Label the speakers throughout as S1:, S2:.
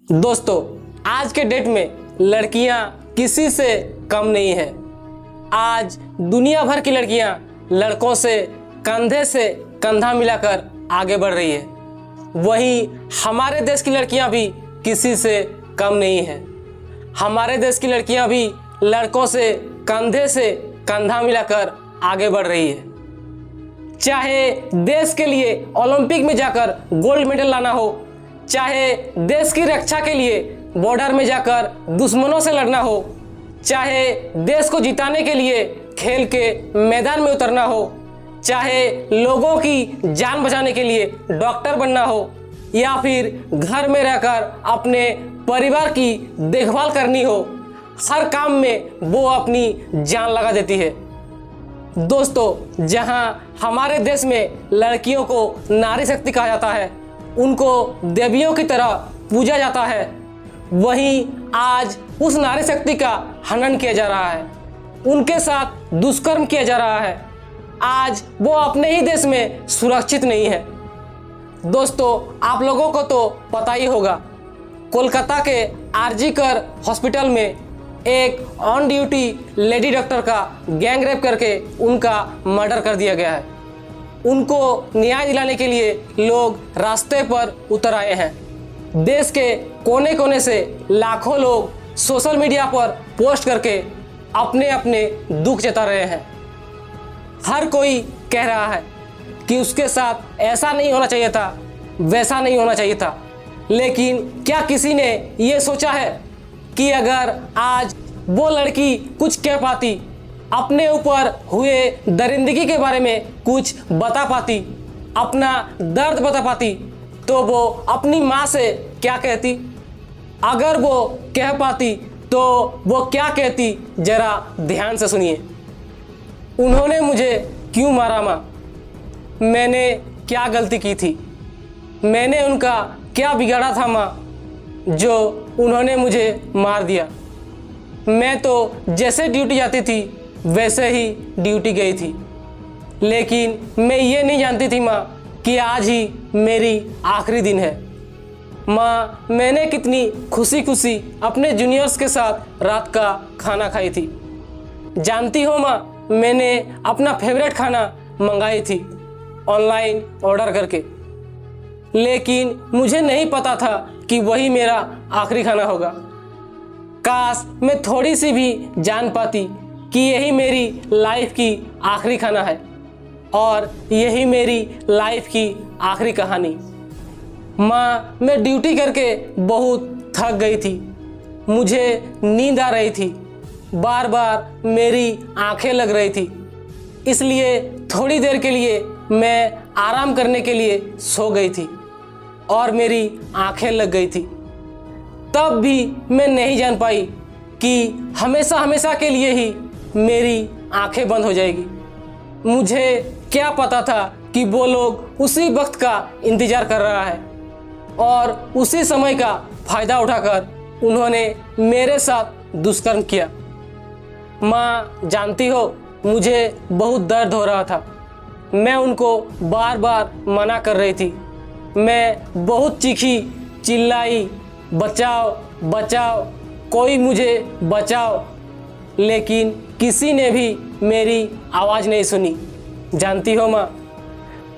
S1: दोस्तों, आज के डेट में लड़कियां किसी से कम नहीं हैं। आज दुनिया भर की लड़कियां लड़कों से कंधा मिलाकर आगे बढ़ रही है। वहीं हमारे देश की लड़कियां भी किसी से कम नहीं हैं। हमारे देश की लड़कियां भी लड़कों से कंधा मिलाकर आगे बढ़ रही है। चाहे देश के लिए ओलंपिक में जाकर गोल्ड मेडल लाना हो, चाहे देश की रक्षा के लिए बॉर्डर में जाकर दुश्मनों से लड़ना हो, चाहे देश को जिताने के लिए खेल के मैदान में उतरना हो, चाहे लोगों की जान बचाने के लिए डॉक्टर बनना हो, या फिर घर में रहकर अपने परिवार की देखभाल करनी हो, हर काम में वो अपनी जान लगा देती है। दोस्तों, जहां हमारे देश में लड़कियों को नारी शक्ति कहा जाता है, उनको देवियों की तरह पूजा जाता है, वहीं आज उस नारी शक्ति का हनन किया जा रहा है, उनके साथ दुष्कर्म किया जा रहा है। आज वो अपने ही देश में सुरक्षित नहीं है। दोस्तों, आप लोगों को तो पता ही होगा, कोलकाता के आरजीकर हॉस्पिटल में एक ऑन ड्यूटी लेडी डॉक्टर का गैंग रेप करके उनका मर्डर कर दिया गया है। उनको न्याय दिलाने के लिए लोग रास्ते पर उतर आए हैं। देश के कोने कोने से लाखों लोग सोशल मीडिया पर पोस्ट करके अपने अपने दुख जता रहे हैं। हर कोई कह रहा है कि उसके साथ ऐसा नहीं होना चाहिए था, वैसा नहीं होना चाहिए था। लेकिन क्या किसी ने ये सोचा है कि अगर आज वो लड़की कुछ कह पाती, अपने ऊपर हुए दरिंदगी के बारे में कुछ बता पाती, अपना दर्द बता पाती, तो वो अपनी माँ से क्या कहती? अगर वो कह पाती तो वो क्या कहती, जरा ध्यान से सुनिए। उन्होंने मुझे क्यों मारा माँ? मैंने क्या गलती की थी? मैंने उनका क्या बिगाड़ा था माँ, जो उन्होंने मुझे मार दिया? मैं तो जैसे ड्यूटी जाती थी वैसे ही ड्यूटी गई थी, लेकिन मैं ये नहीं जानती थी माँ कि आज ही मेरी आखिरी दिन है। माँ, मैंने कितनी खुशी खुशी अपने जूनियर्स के साथ रात का खाना खाई थी। जानती हो माँ, मैंने अपना फेवरेट खाना मंगाई थी ऑनलाइन ऑर्डर करके, लेकिन मुझे नहीं पता था कि वही मेरा आखिरी खाना होगा। काश मैं थोड़ी सी भी जान पाती कि यही मेरी लाइफ की आखिरी खाना है और यही मेरी लाइफ की आखिरी कहानी। माँ, मैं ड्यूटी करके बहुत थक गई थी, मुझे नींद आ रही थी, बार बार मेरी आंखें लग रही थी, इसलिए थोड़ी देर के लिए मैं आराम करने के लिए सो गई थी और मेरी आंखें लग गई थी। तब भी मैं नहीं जान पाई कि हमेशा हमेशा के लिए ही मेरी आंखें बंद हो जाएगी। मुझे क्या पता था कि वो लोग उसी वक्त का इंतज़ार कर रहा है और उसी समय का फ़ायदा उठाकर उन्होंने मेरे साथ दुष्कर्म किया। माँ, जानती हो, मुझे बहुत दर्द हो रहा था। मैं उनको बार बार मना कर रही थी। मैं बहुत चीखी, चिल्लाई, बचाओ बचाओ, कोई मुझे बचाओ, लेकिन किसी ने भी मेरी आवाज़ नहीं सुनी। जानती हो माँ,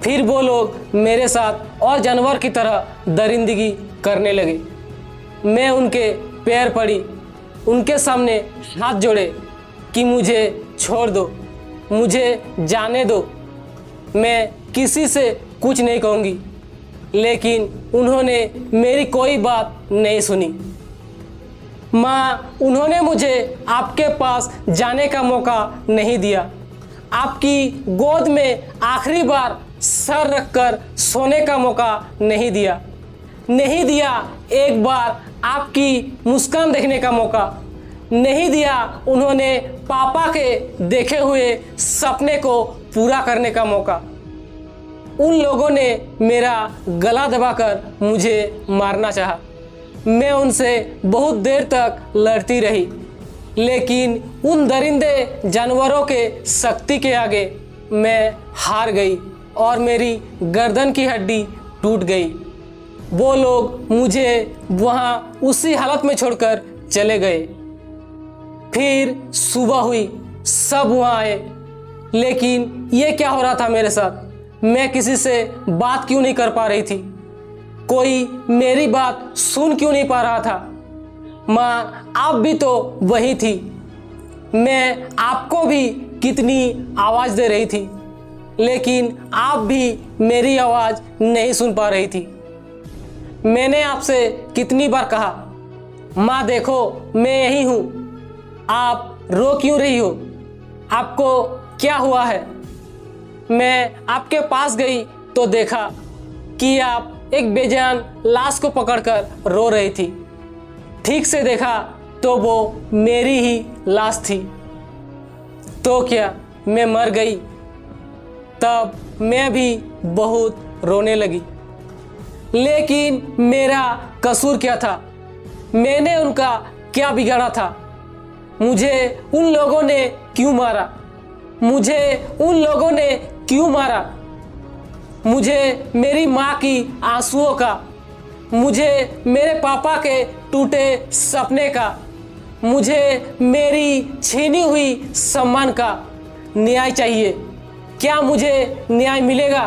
S1: फिर वो लोग मेरे साथ और जानवर की तरह दरिंदगी करने लगे। मैं उनके पैर पड़ी, उनके सामने हाथ जोड़े कि मुझे छोड़ दो, मुझे जाने दो, मैं किसी से कुछ नहीं कहूँगी, लेकिन उन्होंने मेरी कोई बात नहीं सुनी। माँ, उन्होंने मुझे आपके पास जाने का मौका नहीं दिया, आपकी गोद में आखिरी बार सर रखकर सोने का मौका नहीं दिया, एक बार आपकी मुस्कान देखने का मौका नहीं दिया, उन्होंने पापा के देखे हुए सपने को पूरा करने का मौका। उन लोगों ने मेरा गला दबाकर मुझे मारना चाहा। मैं उनसे बहुत देर तक लड़ती रही, लेकिन उन दरिंदे जानवरों के शक्ति के आगे मैं हार गई और मेरी गर्दन की हड्डी टूट गई। वो लोग मुझे वहाँ उसी हालत में छोड़कर चले गए। फिर सुबह हुई, सब वहाँ आए, लेकिन ये क्या हो रहा था मेरे साथ? मैं किसी से बात क्यों नहीं कर पा रही थी? कोई मेरी बात सुन क्यों नहीं पा रहा था? माँ, आप भी तो वही थी। मैं आपको भी कितनी आवाज़ दे रही थी, लेकिन आप भी मेरी आवाज़ नहीं सुन पा रही थी। मैंने आपसे कितनी बार कहा, माँ देखो मैं यही हूँ, आप रो क्यों रही हो? आपको क्या हुआ है? मैं आपके पास गई तो देखा कि आप एक बेजान लाश को पकड़कर रो रही थी। ठीक से देखा तो वो मेरी ही लाश थी। तो क्या मैं मर गई? तब मैं भी बहुत रोने लगी। लेकिन मेरा कसूर क्या था? मैंने उनका क्या बिगाड़ा था? मुझे उन लोगों ने क्यों मारा? मुझे उन लोगों ने क्यों मारा? मुझे मेरी माँ की आंसुओं का, मुझे मेरे पापा के टूटे सपने का, मुझे मेरी छीनी हुई सम्मान का न्याय चाहिए। क्या मुझे न्याय मिलेगा?